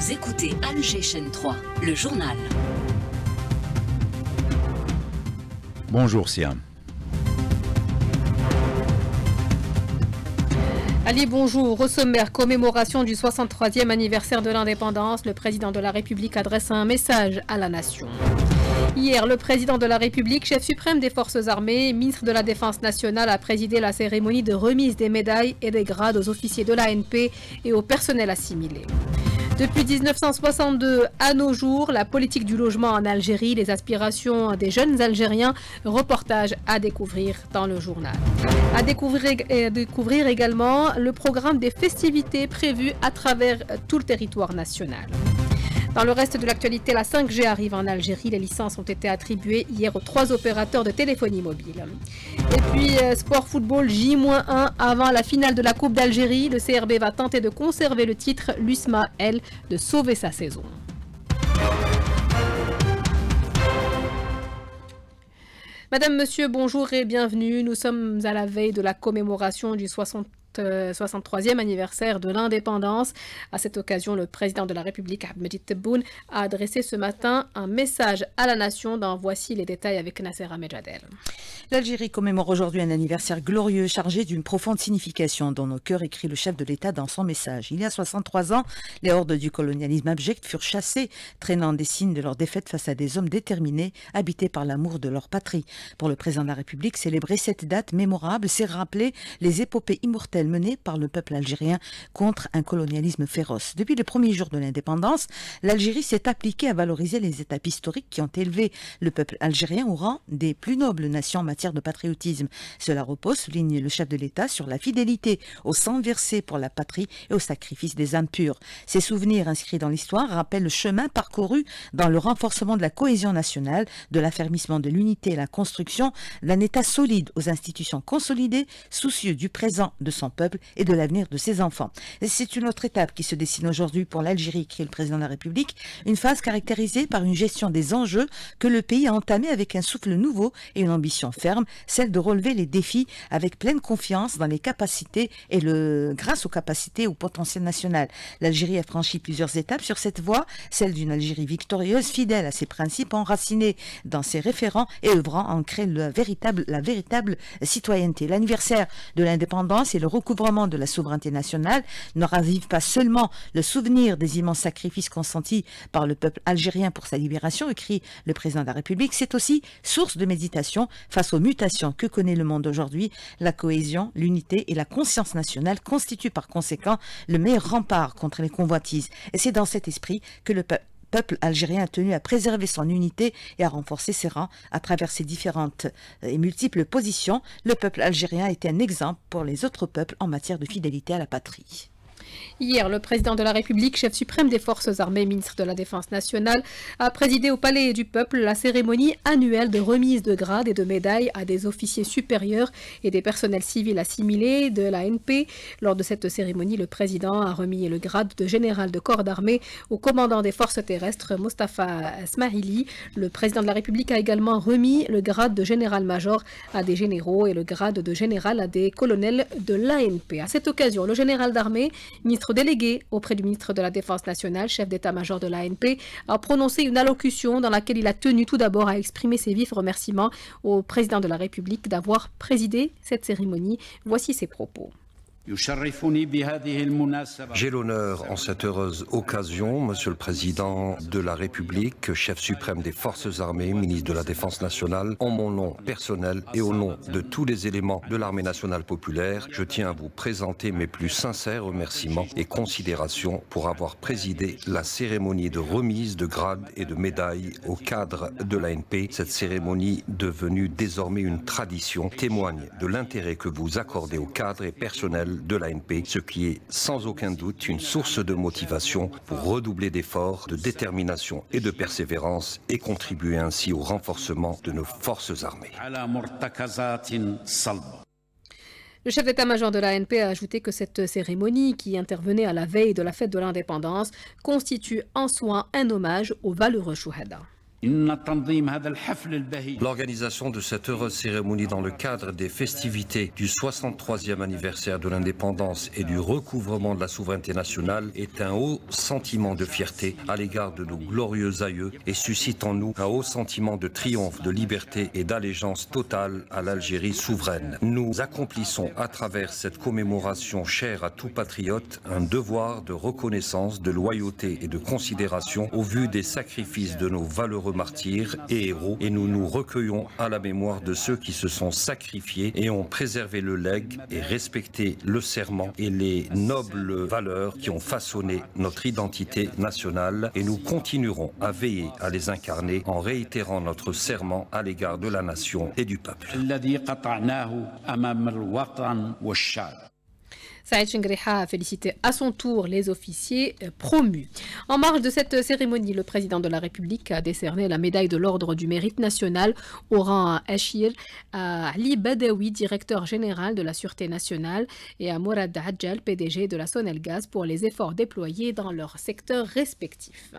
Vous écoutez Alger Chaîne 3, le journal. Bonjour Siam. Ali, bonjour. Au sommaire, commémoration du 63e anniversaire de l'indépendance, le président de la République adresse un message à la nation. Hier, le président de la République, chef suprême des forces armées, ministre de la Défense nationale, a présidé la cérémonie de remise des médailles et des grades aux officiers de l'ANP et au personnel assimilé. Depuis 1962 à nos jours, la politique du logement en Algérie, les aspirations des jeunes Algériens, reportage à découvrir dans le journal. À découvrir également le programme des festivités prévues à travers tout le territoire national. Dans le reste de l'actualité, la 5G arrive en Algérie. Les licences ont été attribuées hier aux 3 opérateurs de téléphonie mobile. Et puis, sport football J-1 avant la finale de la Coupe d'Algérie. Le CRB va tenter de conserver le titre. L'USMA, elle, de sauver sa saison. Madame, monsieur, bonjour et bienvenue. Nous sommes à la veille de la commémoration du 63e anniversaire de l'indépendance. À cette occasion, le président de la République, Ahmed Tebboune, a adressé ce matin un message à la nation. Voici les détails avec Nasser Amejadel. L'Algérie commémore aujourd'hui un anniversaire glorieux chargé d'une profonde signification dans nos cœurs, écrit le chef de l'État dans son message. Il y a 63 ans, les hordes du colonialisme abject furent chassées, traînant des signes de leur défaite face à des hommes déterminés, habités par l'amour de leur patrie. Pour le président de la République, célébrer cette date mémorable, c'est rappeler les épopées immortelles menées par le peuple algérien contre un colonialisme féroce. Depuis le premier jour de l'indépendance, l'Algérie s'est appliquée à valoriser les étapes historiques qui ont élevé le peuple algérien au rang des plus nobles nations en matière de patriotisme. Cela repose, souligne le chef de l'État, sur la fidélité au sang versé pour la patrie et au sacrifice des âmes pures. Ces souvenirs inscrits dans l'histoire rappellent le chemin parcouru dans le renforcement de la cohésion nationale, de l'affermissement de l'unité et la construction d'un État solide aux institutions consolidées, soucieux du présent de son peuple et de l'avenir de ses enfants. C'est une autre étape qui se dessine aujourd'hui pour l'Algérie, écrit le président de la République, une phase caractérisée par une gestion des enjeux que le pays a entamée avec un souffle nouveau et une ambition ferme, celle de relever les défis avec pleine confiance dans les capacités et grâce aux capacités et au potentiel national. L'Algérie a franchi plusieurs étapes sur cette voie, celle d'une Algérie victorieuse, fidèle à ses principes, enracinée dans ses référents et œuvrant à en créer la véritable citoyenneté. L'anniversaire de l'indépendance et le recouvrement de la souveraineté nationale ne ravivent pas seulement le souvenir des immenses sacrifices consentis par le peuple algérien pour sa libération, écrit le président de la République, c'est aussi source de méditation face aux mutations que connaît le monde aujourd'hui. La cohésion, l'unité et la conscience nationale constituent par conséquent le meilleur rempart contre les convoitises. Et c'est dans cet esprit que le peuple algérien a tenu à préserver son unité et à renforcer ses rangs à travers ses différentes et multiples positions. Le peuple algérien a été un exemple pour les autres peuples en matière de fidélité à la patrie. Hier, le président de la République, chef suprême des forces armées, ministre de la Défense nationale, a présidé au Palais du Peuple la cérémonie annuelle de remise de grades et de médailles à des officiers supérieurs et des personnels civils assimilés de l'ANP. Lors de cette cérémonie, le président a remis le grade de général de corps d'armée au commandant des forces terrestres, Mostafa Smahili. Le président de la République a également remis le grade de général-major à des généraux et le grade de général à des colonels de l'ANP. À cette occasion, le général d'armée, ministre délégué auprès du ministre de la Défense nationale, chef d'état-major de l'ANP, a prononcé une allocution dans laquelle il a tenu tout d'abord à exprimer ses vifs remerciements au président de la République d'avoir présidé cette cérémonie. Voici ses propos. J'ai l'honneur, en cette heureuse occasion, Monsieur le Président de la République, chef suprême des Forces armées, ministre de la Défense nationale, en mon nom personnel et au nom de tous les éléments de l'Armée nationale populaire, je tiens à vous présenter mes plus sincères remerciements et considérations pour avoir présidé la cérémonie de remise de grades et de médailles aux cadres de l'ANP. Cette cérémonie, devenue désormais une tradition, témoigne de l'intérêt que vous accordez aux cadres et personnels de l'ANP, ce qui est sans aucun doute une source de motivation pour redoubler d'efforts, de détermination et de persévérance et contribuer ainsi au renforcement de nos forces armées. Le chef d'état-major de l'ANP a ajouté que cette cérémonie, qui intervenait à la veille de la fête de l'indépendance, constitue en soi un hommage aux valeureux chouhada. L'organisation de cette heureuse cérémonie dans le cadre des festivités du 63e anniversaire de l'indépendance et du recouvrement de la souveraineté nationale est un haut sentiment de fierté à l'égard de nos glorieux aïeux et suscite en nous un haut sentiment de triomphe, de liberté et d'allégeance totale à l'Algérie souveraine. Nous accomplissons à travers cette commémoration chère à tout patriote un devoir de reconnaissance, de loyauté et de considération au vu des sacrifices de nos valeureux martyrs et héros, et nous nous recueillons à la mémoire de ceux qui se sont sacrifiés et ont préservé le legs et respecté le serment et les nobles valeurs qui ont façonné notre identité nationale, et nous continuerons à veiller à les incarner en réitérant notre serment à l'égard de la nation et du peuple. Saïd Chengreha a félicité à son tour les officiers promus. En marge de cette cérémonie, le président de la République a décerné la médaille de l'Ordre du Mérite national au rang Achir à Ali Badawi, directeur général de la Sûreté nationale, et à Mourad Adjal, PDG de la Sonelgaz, pour les efforts déployés dans leurs secteurs respectifs.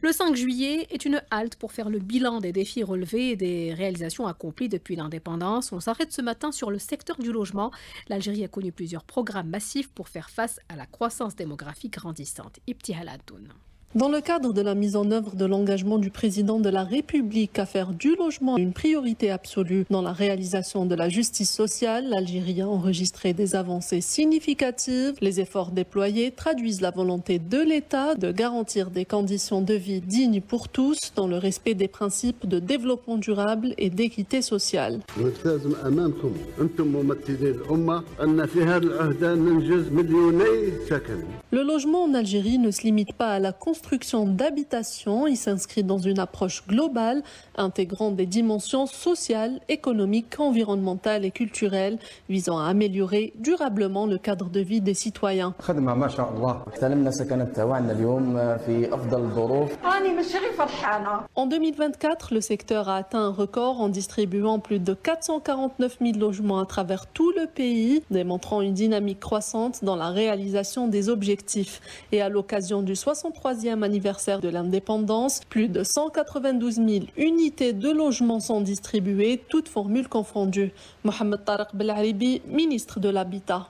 Le 5 juillet est une halte pour faire le bilan des défis relevés et des réalisations accomplies depuis l'indépendance. On s'arrête ce matin sur le secteur du logement. L'Algérie a connu plusieurs programmes massifs pour faire face à la croissance démographique grandissante. Ibtihal Adoun. Dans le cadre de la mise en œuvre de l'engagement du président de la République à faire du logement une priorité absolue dans la réalisation de la justice sociale, l'Algérie a enregistré des avancées significatives. Les efforts déployés traduisent la volonté de l'État de garantir des conditions de vie dignes pour tous dans le respect des principes de développement durable et d'équité sociale. Le logement en Algérie ne se limite pas à la construction d'habitations, il s'inscrit dans une approche globale intégrant des dimensions sociales, économiques, environnementales et culturelles visant à améliorer durablement le cadre de vie des citoyens. En 2024, le secteur a atteint un record en distribuant plus de 449 000 logements à travers tout le pays, démontrant une dynamique croissante dans la réalisation des objectifs. Et à l'occasion du 63e anniversaire de l'indépendance, plus de 192 000 unités de logement sont distribuées, toutes formules confondues. Mohamed Tariq Belaribi, ministre de l'Habitat.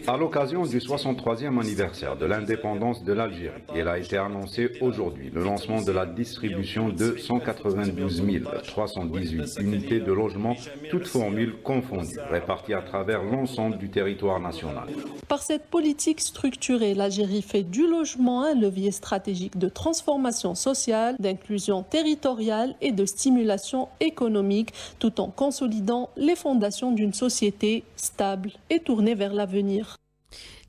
À l'occasion du 63e anniversaire de l'indépendance de l'Algérie, il a été annoncé aujourd'hui le lancement de la distribution de 192 318 unités de logement, toutes formules confondues, réparties à travers l'ensemble du territoire national. Par cette politique structurée, l'Algérie fait du logement un levier stratégique de transformation sociale, d'inclusion territoriale et de stimulation économique, tout en consolidant les fondations d'une société stable et tournée vers l'avenir.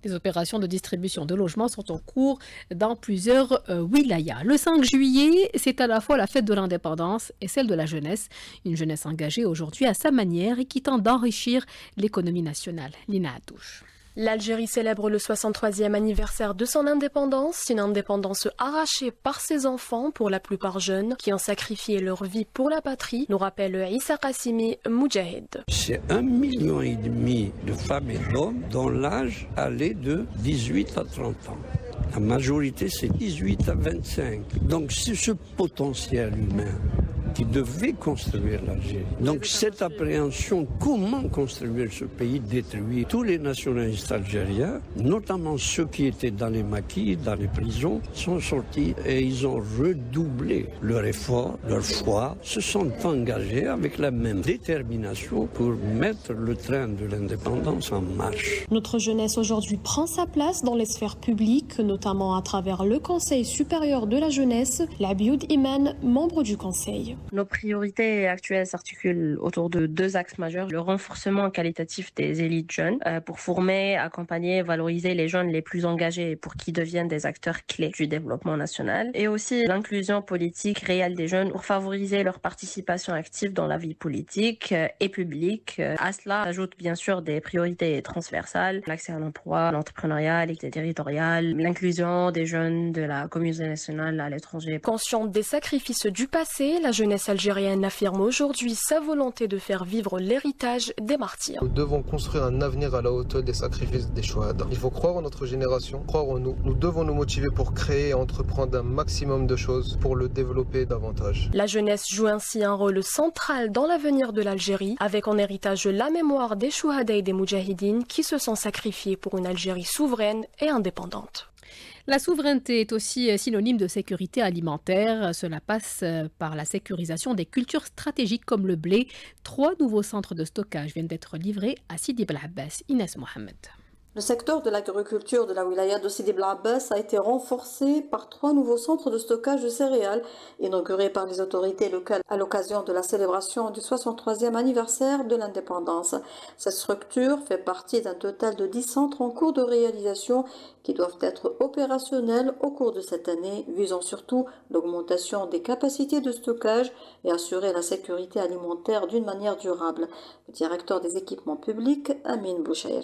Les opérations de distribution de logements sont en cours dans plusieurs wilayas. Le 5 juillet, c'est à la fois la fête de l'indépendance et celle de la jeunesse. Une jeunesse engagée aujourd'hui à sa manière et qui tente d'enrichir l'économie nationale. Lina Atouche. L'Algérie célèbre le 63e anniversaire de son indépendance, une indépendance arrachée par ses enfants, pour la plupart jeunes, qui ont sacrifié leur vie pour la patrie, nous rappelle Issa Qassimi Moudjahid. C'est 1,5 million de femmes et d'hommes dont l'âge allait de 18 à 30 ans. La majorité, c'est 18 à 25. Donc c'est ce potentiel humain qui devait construire l'Algérie. Donc cette appréhension, comment construire ce pays détruit, tous les nationalistes algériens, notamment ceux qui étaient dans les maquis, dans les prisons, sont sortis et ils ont redoublé leur effort, leur foi, se sont engagés avec la même détermination pour mettre le train de l'indépendance en marche. Notre jeunesse aujourd'hui prend sa place dans les sphères publiques, notamment à travers le Conseil supérieur de la jeunesse, l'Abioud Iman, membre du Conseil. Nos priorités actuelles s'articulent autour de 2 axes majeurs. Le renforcement qualitatif des élites jeunes pour former, accompagner, valoriser les jeunes les plus engagés pour qu'ils deviennent des acteurs clés du développement national. Et aussi l'inclusion politique réelle des jeunes pour favoriser leur participation active dans la vie politique et publique. À cela s'ajoutent bien sûr des priorités transversales, l'accès à l'emploi, l'entrepreneuriat, l'équité territoriale, l'inclusion des jeunes de la communauté nationale à l'étranger. Consciente des sacrifices du passé, la jeunesse jeunesse algérienne affirme aujourd'hui sa volonté de faire vivre l'héritage des martyrs. Nous devons construire un avenir à la hauteur des sacrifices des Chouhada. Il faut croire en notre génération, croire en nous. Nous devons nous motiver pour créer et entreprendre un maximum de choses pour le développer davantage. La jeunesse joue ainsi un rôle central dans l'avenir de l'Algérie, avec en héritage la mémoire des Chouhada et des Moudjahidines qui se sont sacrifiés pour une Algérie souveraine et indépendante. La souveraineté est aussi synonyme de sécurité alimentaire. Cela passe par la sécurisation des cultures stratégiques comme le blé. 3 nouveaux centres de stockage viennent d'être livrés à Sidi Bel Abbas. Inès Mohamed. Le secteur de l'agriculture de la wilaya de Sidi Bel Abbas a été renforcé par 3 nouveaux centres de stockage de céréales inaugurés par les autorités locales à l'occasion de la célébration du 63e anniversaire de l'indépendance. Cette structure fait partie d'un total de 10 centres en cours de réalisation qui doivent être opérationnels au cours de cette année, visant surtout l'augmentation des capacités de stockage et assurer la sécurité alimentaire d'une manière durable. Le directeur des équipements publics, Amin Bouchaïr.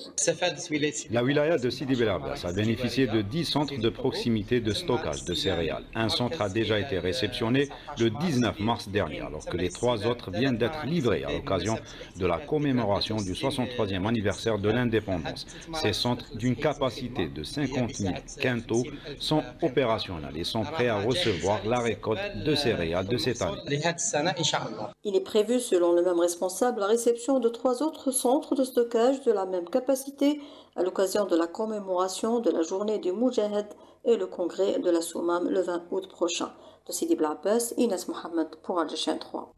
La wilaya de Sidi Bel Abbas a bénéficié de 10 centres de proximité de stockage de céréales. Un centre a déjà été réceptionné le 19 mars dernier, alors que les 3 autres viennent d'être livrés à l'occasion de la commémoration du 63e anniversaire de l'indépendance. Ces centres, d'une capacité de 50 000 quintaux, sont opérationnels et sont prêts à recevoir la récolte de céréales de cette année. Il est prévu, selon le même responsable, la réception de 3 autres centres de stockage de la même capacité à l'occasion de la commémoration de la journée du Moudjahid et le congrès de la Soumam le 20 août prochain. De Sidi Bel Abbas, Inès Mohamed pour Al-Jachain 3.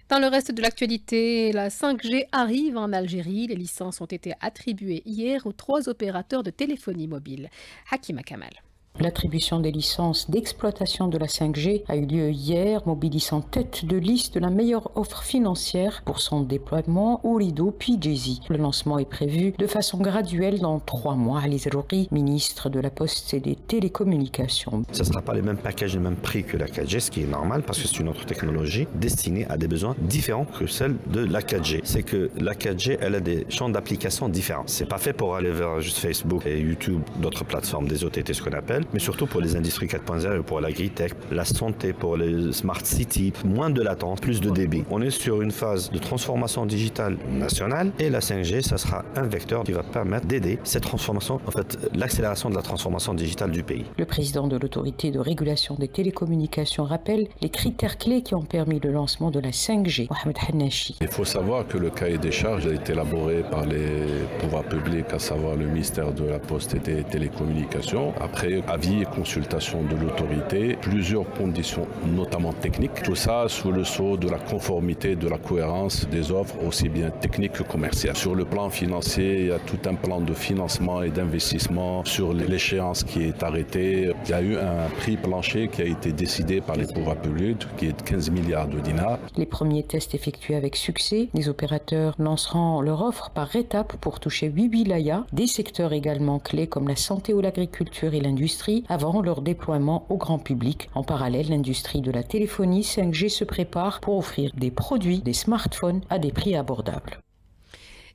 Dans le reste de l'actualité, la 5G arrive en Algérie. Les licences ont été attribuées hier aux 3 opérateurs de téléphonie mobile. Hakima Kamal. L'attribution des licences d'exploitation de la 5G a eu lieu hier, mobilisant tête de liste de la meilleure offre financière pour son déploiement Ooredoo puis Djezzy. Le lancement est prévu de façon graduelle dans 3 mois. Ali Zerouri, ministre de la Poste et des Télécommunications. Ce ne sera pas les mêmes packages, les mêmes prix que la 4G, ce qui est normal parce que c'est une autre technologie destinée à des besoins différents que celle de la 4G. C'est que la 4G, elle a des champs d'application différents. C'est pas fait pour aller vers juste Facebook et YouTube, d'autres plateformes, des OTT, ce qu'on appelle, mais surtout pour les industries 4.0, pour l'agritech, la santé, pour les smart cities, moins de latence, plus de débit. On est sur une phase de transformation digitale nationale et la 5G, ça sera un vecteur qui va permettre d'aider cette transformation, en fait, l'accélération de la transformation digitale du pays. Le président de l'autorité de régulation des télécommunications rappelle les critères clés qui ont permis le lancement de la 5G. Mohamed Hannachi. Il faut savoir que le cahier des charges a été élaboré par les pouvoirs publics, à savoir le ministère de la Poste et des Télécommunications. Après, avis et consultation de l'autorité, plusieurs conditions, notamment techniques. Tout ça sous le sceau de la conformité, de la cohérence des offres, aussi bien techniques que commerciales. Sur le plan financier, il y a tout un plan de financement et d'investissement sur l'échéance qui est arrêtée. Il y a eu un prix plancher qui a été décidé par les pouvoirs publics, qui est de 15 milliards de dinars. Les premiers tests effectués avec succès, les opérateurs lanceront leur offre par étapes pour toucher 8 wilayas, des secteurs également clés comme la santé ou l'agriculture et l'industrie, avant leur déploiement au grand public. En parallèle, l'industrie de la téléphonie 5G se prépare pour offrir des produits, des smartphones à des prix abordables.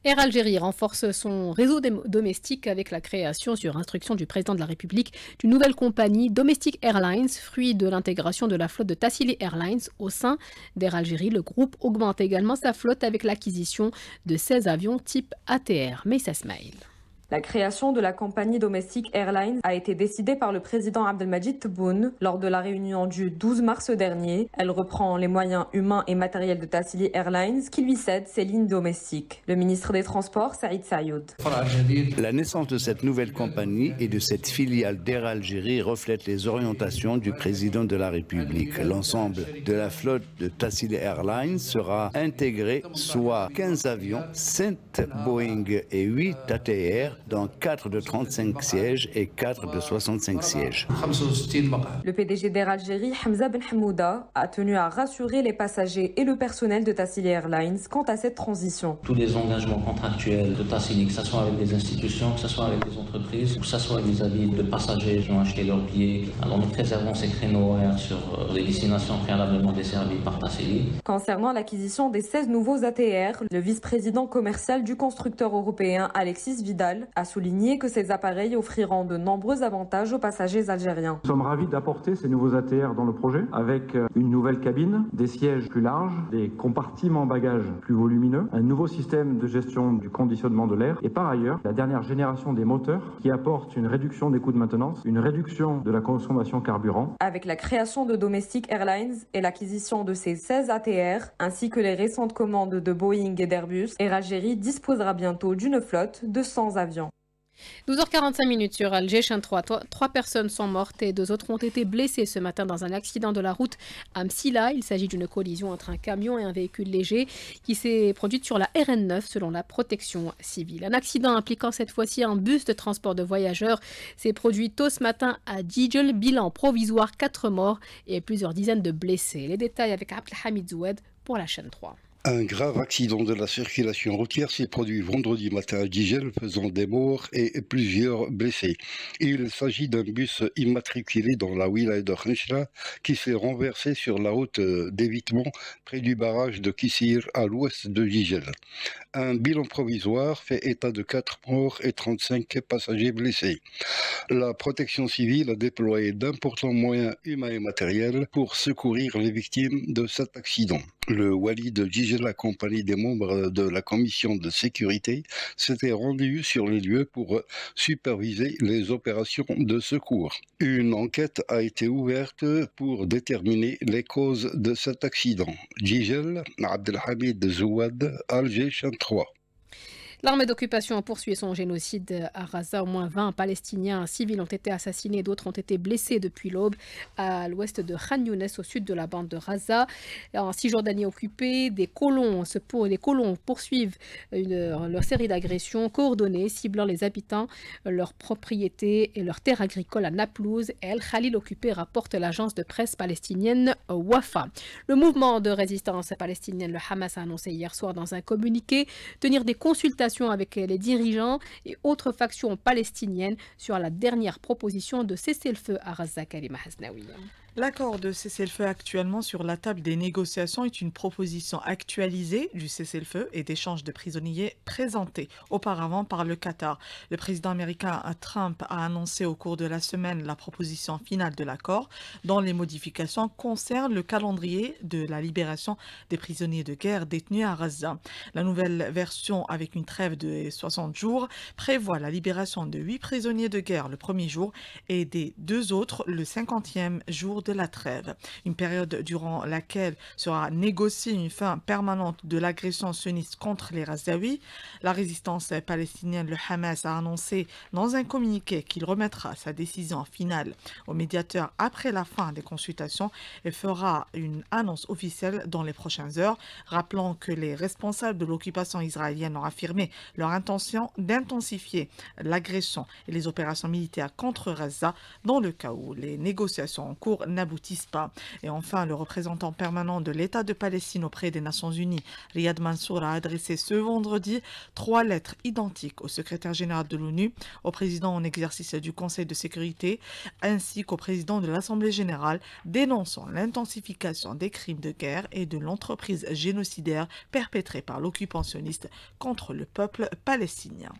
Air Algérie renforce son réseau domestique avec la création, sur instruction du président de la République, d'une nouvelle compagnie, Domestic Airlines, fruit de l'intégration de la flotte de Tassili Airlines au sein d'Air Algérie. Le groupe augmente également sa flotte avec l'acquisition de 16 avions type ATR. Meyssa Smaïl. La création de la compagnie Domestic Airlines a été décidée par le président Abdelmadjid Tebboune lors de la réunion du 12 mars dernier. Elle reprend les moyens humains et matériels de Tassili Airlines qui lui cède ses lignes domestiques. Le ministre des Transports, Saïd Sayoud. La naissance de cette nouvelle compagnie et de cette filiale d'Air Algérie reflète les orientations du président de la République. L'ensemble de la flotte de Tassili Airlines sera intégré, soit 15 avions, 7 Boeing et 8 ATR, dans 4 de 35 sièges et 4 de 65 sièges. Le PDG d'Air Algérie, Hamza Ben Hamouda, a tenu à rassurer les passagers et le personnel de Tassili Airlines quant à cette transition. Tous les engagements contractuels de Tassili, que ce soit avec des institutions, que ce soit avec des entreprises, que ce soit vis-à-vis de passagers qui ont acheté leurs billets, alors nous préservons ces créneaux horaires sur les destinations préalablement desservies par Tassili. Concernant l'acquisition des 16 nouveaux ATR, le vice-président commercial du constructeur européen, Alexis Vidal, a souligné que ces appareils offriront de nombreux avantages aux passagers algériens. Nous sommes ravis d'apporter ces nouveaux ATR dans le projet avec une nouvelle cabine, des sièges plus larges, des compartiments bagages plus volumineux, un nouveau système de gestion du conditionnement de l'air et par ailleurs la dernière génération des moteurs qui apporte une réduction des coûts de maintenance, une réduction de la consommation carburant. Avec la création de Domestic Airlines et l'acquisition de ces 16 ATR, ainsi que les récentes commandes de Boeing et d'Airbus, Air Algérie disposera bientôt d'une flotte de 100 avions. 12h45 sur Alger 3. 3 personnes sont mortes et 2 autres ont été blessées ce matin dans un accident de la route à Msila. Il s'agit d'une collision entre un camion et un véhicule léger qui s'est produite sur la RN9 selon la protection civile. Un accident impliquant cette fois-ci un bus de transport de voyageurs s'est produit tôt ce matin à Djidjel. Bilan provisoire, 4 morts et plusieurs dizaines de blessés. Les détails avec Abdelhamid Zoued pour la chaîne 3. Un grave accident de la circulation routière s'est produit vendredi matin à Djidjel, faisant des morts et plusieurs blessés. Il s'agit d'un bus immatriculé dans la wilaya de Khenchla qui s'est renversé sur la route d'évitement près du barrage de Kissir à l'ouest de Djidjel. Un bilan provisoire fait état de 4 morts et 35 passagers blessés. La protection civile a déployé d'importants moyens humains et matériels pour secourir les victimes de cet accident. Le wali de Djidjel, accompagné des membres de la commission de sécurité, s'était rendu sur les lieux pour superviser les opérations de secours. Une enquête a été ouverte pour déterminer les causes de cet accident. Djidjel, Abdelhamid Zouad, Alger, chaîne 3. L'armée d'occupation a poursuivi son génocide à Gaza. Au moins 20 Palestiniens civils ont été assassinés, d'autres ont été blessés depuis l'aube à l'ouest de Khan Younes, au sud de la bande de Gaza. En Cisjordanie occupée, des colons poursuivent leur série d'agressions coordonnées, ciblant les habitants, leurs propriétés et leurs terres agricoles à Naplouse et El Khalil occupé, rapporte l'agence de presse palestinienne Wafa. Le mouvement de résistance palestinienne, le Hamas, a annoncé hier soir dans un communiqué tenir des consultations avec les dirigeants et autres factions palestiniennes sur la dernière proposition de cessez-le-feu à Gaza. Karima Hasnaoui. L'accord de cessez-le-feu actuellement sur la table des négociations est une proposition actualisée du cessez-le-feu et d'échange de prisonniers présentée auparavant par le Qatar. Le président américain Trump a annoncé au cours de la semaine la proposition finale de l'accord, dont les modifications concernent le calendrier de la libération des prisonniers de guerre détenus à Gaza. La nouvelle version, avec une trêve de 60 jours, prévoit la libération de 8 prisonniers de guerre le premier jour et des 2 autres le 50e jour de la trêve. Une période durant laquelle sera négociée une fin permanente de l'agression sioniste contre les Gazaouis. La résistance palestinienne, le Hamas, a annoncé dans un communiqué qu'il remettra sa décision finale au médiateur après la fin des consultations et fera une annonce officielle dans les prochaines heures, rappelant que les responsables de l'occupation israélienne ont affirmé leur intention d'intensifier l'agression et les opérations militaires contre Gaza dans le cas où les négociations en cours n'aboutissent pas. Et enfin, le représentant permanent de l'État de Palestine auprès des Nations Unies, Riyad Mansour, a adressé ce vendredi 3 lettres identiques au secrétaire général de l'ONU, au président en exercice du Conseil de sécurité, ainsi qu'au président de l'Assemblée générale, dénonçant l'intensification des crimes de guerre et de l'entreprise génocidaire perpétrée par l'occupant sioniste contre le peuple palestinien.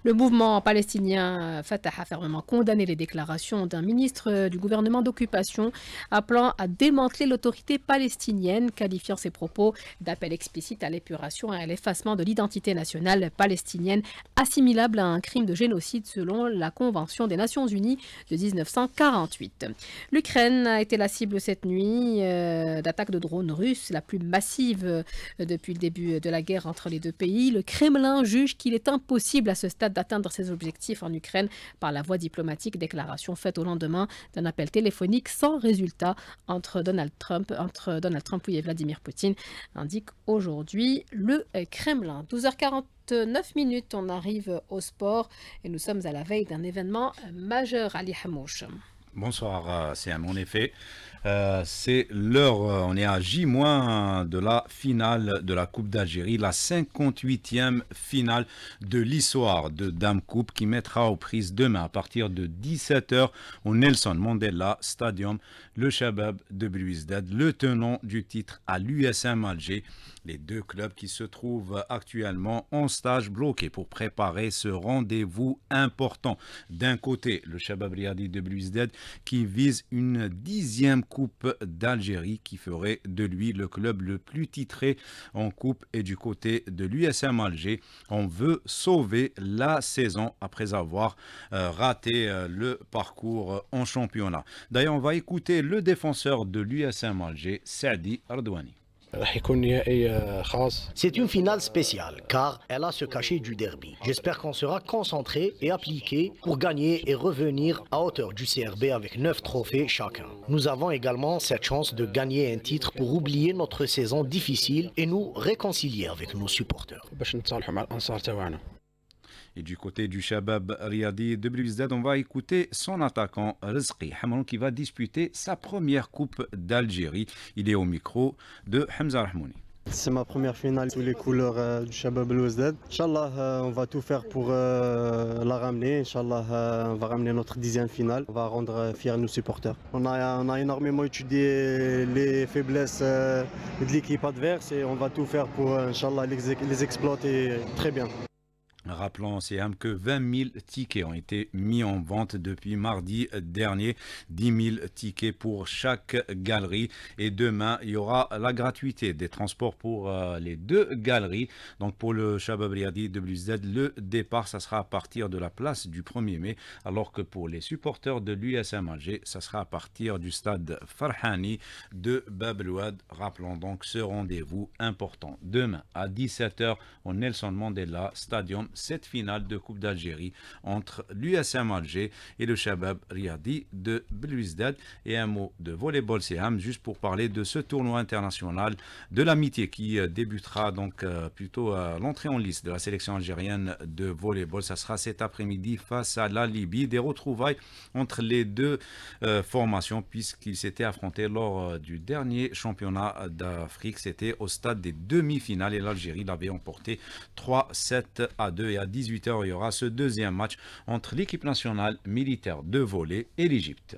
Le mouvement palestinien Fatah a fermement condamné les déclarations d'un ministre du gouvernement d'occupation appelant à démanteler l'autorité palestinienne, qualifiant ses propos d'appel explicite à l'épuration et à l'effacement de l'identité nationale palestinienne, assimilable à un crime de génocide selon la Convention des Nations Unies de 1948. L'Ukraine a été la cible cette nuit d'attaques de drones russes, la plus massive depuis le début de la guerre entre les deux pays. Le Kremlin juge qu'il est impossible à ce stade d'atteindre ses objectifs en Ukraine par la voie diplomatique, déclaration faite au lendemain d'un appel téléphonique sans résultat entre Donald Trump et Vladimir Poutine, indique aujourd'hui le Kremlin. 12h49, on arrive au sport et nous sommes à la veille d'un événement majeur, Ali Hamouche. Bonsoir, Siam. En effet, c'est l'heure, on est à J- de la finale de la Coupe d'Algérie, la 58e finale de l'histoire de Dame Coupe qui mettra aux prises demain à partir de 17h au Nelson Mandela Stadium, le Chabab de Belouizdad, le tenant du titre à l'USM Alger. Les deux clubs qui se trouvent actuellement en stage bloqué pour préparer ce rendez-vous important. D'un côté, le Chabab Riadi de Belouizdad qui vise une 10e Coupe d'Algérie qui ferait de lui le club le plus titré en Coupe. Et du côté de l'USM Alger, on veut sauver la saison après avoir raté le parcours en championnat. D'ailleurs, on va écouter le défenseur de l'USM Alger, Saadi Ardouani. C'est une finale spéciale car elle a ce cachet du derby. J'espère qu'on sera concentré et appliqué pour gagner et revenir à hauteur du CRB avec 9 trophées chacun. Nous avons également cette chance de gagner un titre pour oublier notre saison difficile et nous réconcilier avec nos supporters. Et du côté du Chabab Riadi de Belouizdad, on va écouter son attaquant Rizqi Hamron qui va disputer sa première Coupe d'Algérie. Il est au micro de Hamza Rahmouni. C'est ma première finale sous les couleurs du Chabab Belouizdad. Inch'Allah, on va tout faire pour la ramener. Inch'Allah, on va ramener notre 10e finale. On va rendre fiers nos supporters. On a énormément étudié les faiblesses de l'équipe adverse et on va tout faire pour, Inch'Allah, les exploiter très bien. Rappelons Siam que 20 000 tickets ont été mis en vente depuis mardi dernier, 10 000 tickets pour chaque galerie et demain il y aura la gratuité des transports pour les deux galeries. Donc pour le Chabab Riadi de Belouizdad, le départ ça sera à partir de la place du 1er mai alors que pour les supporters de l'USM Alger ça sera à partir du stade Farhani de Bab el Oued. Rappelons donc ce rendez-vous important demain à 17h au Nelson Mandela Stadium. Cette finale de Coupe d'Algérie entre l'USM Alger et le Chabab Riadi de Belouizdad. Et un mot de volleyball Siam, juste pour parler de ce tournoi international de l'amitié qui débutera donc plutôt à l'entrée en liste de la sélection algérienne de volleyball. Ça sera cet après-midi face à la Libye. Des retrouvailles entre les deux formations puisqu'ils s'étaient affrontés lors du dernier championnat d'Afrique. C'était au stade des demi-finales et l'Algérie l'avait emporté 3-7-2. Et à 18h, il y aura ce deuxième match entre l'équipe nationale militaire de volley et l'Égypte.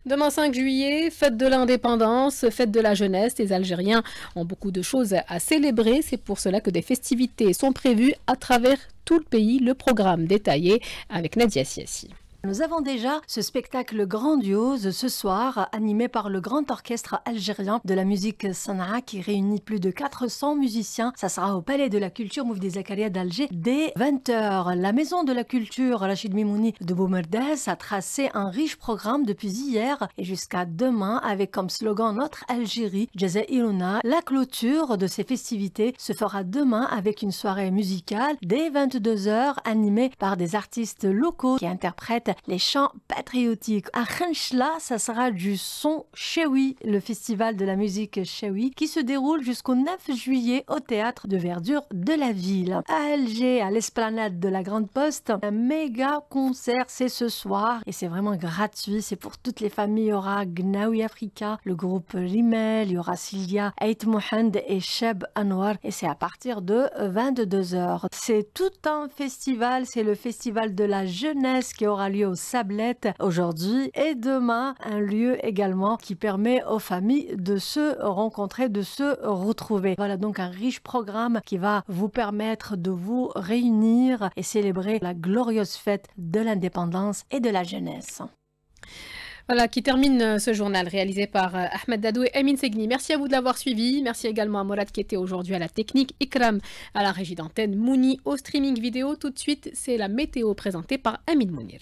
Demain 5 juillet, fête de l'indépendance, fête de la jeunesse. Les Algériens ont beaucoup de choses à célébrer. C'est pour cela que des festivités sont prévues à travers tout le pays. Le programme détaillé avec Nadia Siassi. Nous avons déjà ce spectacle grandiose ce soir, animé par le grand orchestre algérien de la musique Sanaa qui réunit plus de 400 musiciens. Ça sera au Palais de la Culture Moufdi Zakaria d'Alger dès 20h. La Maison de la Culture Rachid Mimouni de Boumerdès a tracé un riche programme depuis hier et jusqu'à demain avec comme slogan Notre Algérie, Jazaïrouna. La clôture de ces festivités se fera demain avec une soirée musicale dès 22h animée par des artistes locaux qui interprètent les chants patriotiques. À Khenchla, ça sera du son Chewi, le festival de la musique Chewi, qui se déroule jusqu'au 9 juillet au théâtre de verdure de la ville. À Alger, à l'esplanade de la Grande Poste, un méga concert, c'est ce soir et c'est vraiment gratuit, c'est pour toutes les familles. Il y aura Gnawi Africa, le groupe Rimel, il y aura Cilia, Ait Mohand et Cheb Anwar et c'est à partir de 22h. C'est tout un festival, c'est le festival de la jeunesse qui aura lieu aux Sablettes aujourd'hui et demain, un lieu également qui permet aux familles de se rencontrer, de se retrouver. Voilà donc un riche programme qui va vous permettre de vous réunir et célébrer la glorieuse fête de l'indépendance et de la jeunesse. Voilà, qui termine ce journal réalisé par Ahmed Dadou et Emin Segni. Merci à vous de l'avoir suivi. Merci également à Morad qui était aujourd'hui à la technique, Ikram à la régie d'antenne, Mouni au streaming vidéo. Tout de suite, c'est la météo présentée par Amin Mounir.